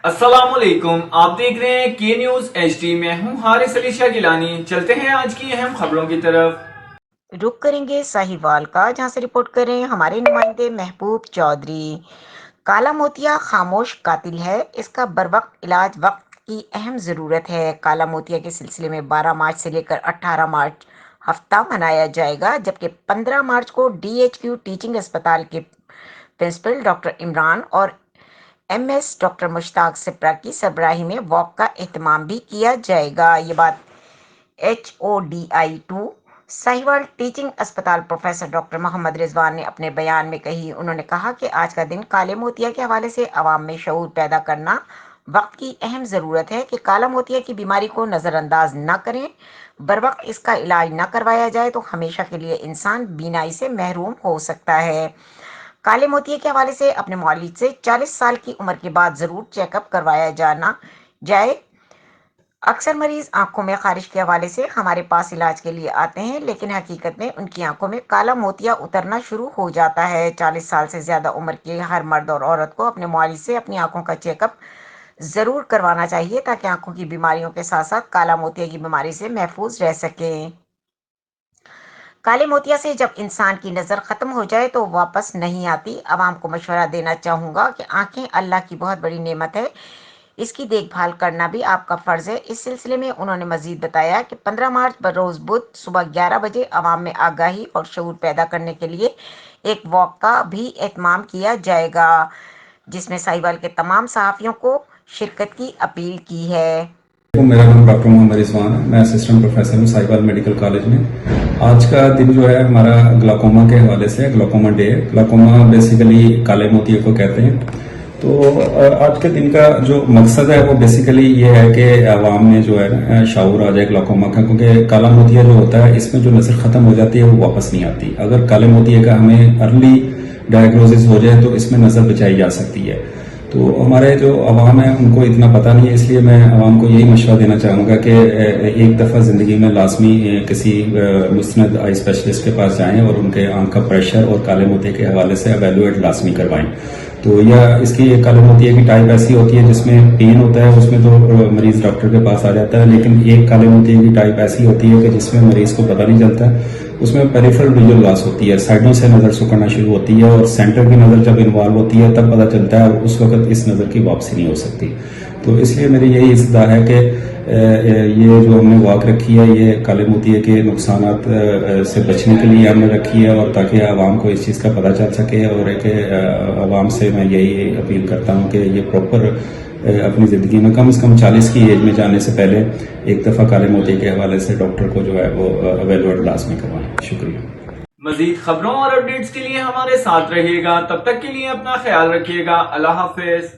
अस्सलाम वालेकुम, आप देख रहे हैं के न्यूज HD। मैं हूं हारिस अली शाह गिलानी। चलते हैं आज की अहम खबरों की तरफ। रुक करेंगे साहिवाल का, जहां से रिपोर्ट कर रहे हैं हमारे नुमाइंदे महबूब चौधरी। काला मोतिया खामोश कातिल है, इसका बरवक्त इलाज वक्त की अहम ज़रूरत है। काला मोतिया के सिलसिले में 12 मार्च से लेकर 18 मार्च हफ्ता मनाया जाएगा, जबकि 15 मार्च को DHQ टीचिंग अस्पताल के प्रिंसिपल डॉक्टर इमरान और MS डॉक्टर मुश्ताक सिप्रा की सरबराही में वॉक का एहतमाम भी किया जाएगा। ये बात HODI-2 साहिवाल टीचिंग अस्पताल प्रोफेसर डॉक्टर मोहम्मद रिजवान ने अपने बयान में कही। उन्होंने कहा कि आज का दिन काले मोतिया के हवाले से अवाम में शऊर पैदा करना वक्त की अहम ज़रूरत है कि काला मोतिया की बीमारी को नज़रअंदाज न करें। बरवक्त इसका इलाज न करवाया जाए तो हमेशा के लिए इंसान बीनाई से महरूम हो सकता है। काले मोतिया के हवाले से अपने मौलिद से 40 साल की उम्र के बाद ज़रूर चेकअप करवाया जाना जाए। अक्सर मरीज आंखों में खारिश के हवाले से हमारे पास इलाज के लिए आते हैं, लेकिन हकीकत में उनकी आंखों में काला मोतिया उतरना शुरू हो जाता है। 40 साल से ज्यादा उम्र के हर मर्द और औरत को अपने मुआलिज से अपनी आंखों का चेकअप जरूर करवाना चाहिए, ताकि आंखों की बीमारियों के साथ साथ काला मोतिया की बीमारी से महफूज रह सके। काले मोतिया से जब इंसान की नज़र ख़त्म हो जाए तो वापस नहीं आती। आवाम को मशवरा देना चाहूँगा कि आंखें अल्लाह की बहुत बड़ी नेमत है, इसकी देखभाल करना भी आपका फ़र्ज़ है। इस सिलसिले में उन्होंने मज़ीद बताया कि 15 मार्च बरोज़ बुध सुबह 11 बजे आवाम में आगाही और शऊर पैदा करने के लिए एक वॉक का भी एहतमाम किया जाएगा, जिसमें साहिवाल के तमाम सहाफ़ियों को शिरकत की अपील की है। मेरा नाम डॉक्टर मोहम्मद रिजवान है। मैं असिस्टेंट प्रोफेसर हूँ साहिवाल मेडिकल कॉलेज में। आज का दिन जो है हमारा ग्लाकोमा के हवाले से, ग्लाकोमा डे। ग्लाकोमा बेसिकली काले मोतिये को कहते हैं। तो आज के दिन का जो मकसद है वो बेसिकली ये है कि आवाम में जो है ना शाऊर आ जाए ग्लाकोमा का, क्योंकि काला मोतिया जो होता है इसमें जो नज़र ख़त्म हो जाती है वो वापस नहीं आती। अगर काले मोतिये का हमें अर्ली डायग्नोसिस हो जाए तो इसमें नज़र बचाई जा सकती है। तो हमारे जो अवाम है उनको इतना पता नहीं है, इसलिए मैं अवाम को यही मशवरा देना चाहूँगा कि एक दफ़ा ज़िंदगी में लाजमी किसी मुस्नद आई स्पेशलिस्ट के पास जाएं और उनके आंख का प्रेशर और काले मोतिये के हवाले से एवेलुएट लाजमी करवाएं। तो या इसकी काले मोतिये की टाइप ऐसी होती है जिसमें पेन होता है, उसमें तो मरीज़ डॉक्टर के पास आ जाता है, लेकिन एक काले मोतिये की टाइप ऐसी होती है कि जिसमें मरीज़ को पता नहीं चलता, उसमें पेरिफेरल विजुअल लॉस होती है, साइडों से नज़र सुकड़ना शुरू होती है और सेंटर की नज़र जब इन्वॉल्व होती है तब पता चलता है, और उस वक्त इस नज़र की वापसी नहीं हो सकती। तो इसलिए मेरी यही इस्तदा है कि ये जो हमने वॉक रखी है ये काले मोतिये के नुकसानात से बचने के लिए हमने रखी है, और ताकि आवाम को इस चीज़ का पता चल सके। और एक आवाम से मैं यही अपील करता हूँ कि ये प्रॉपर अपनी ज़िंदगी में कम से कम 40 की एज में जाने से पहले एक दफ़ा काले मोतिये के हवाले से डॉक्टर को जो है वो एवेलुएट लाजमी करवाएं। शुक्रिया। मजीद खबरों और अपडेट्स के लिए हमारे साथ रहिएगा। तब तक के लिए अपना ख्याल रखिएगा। अल्लाह हाफिज।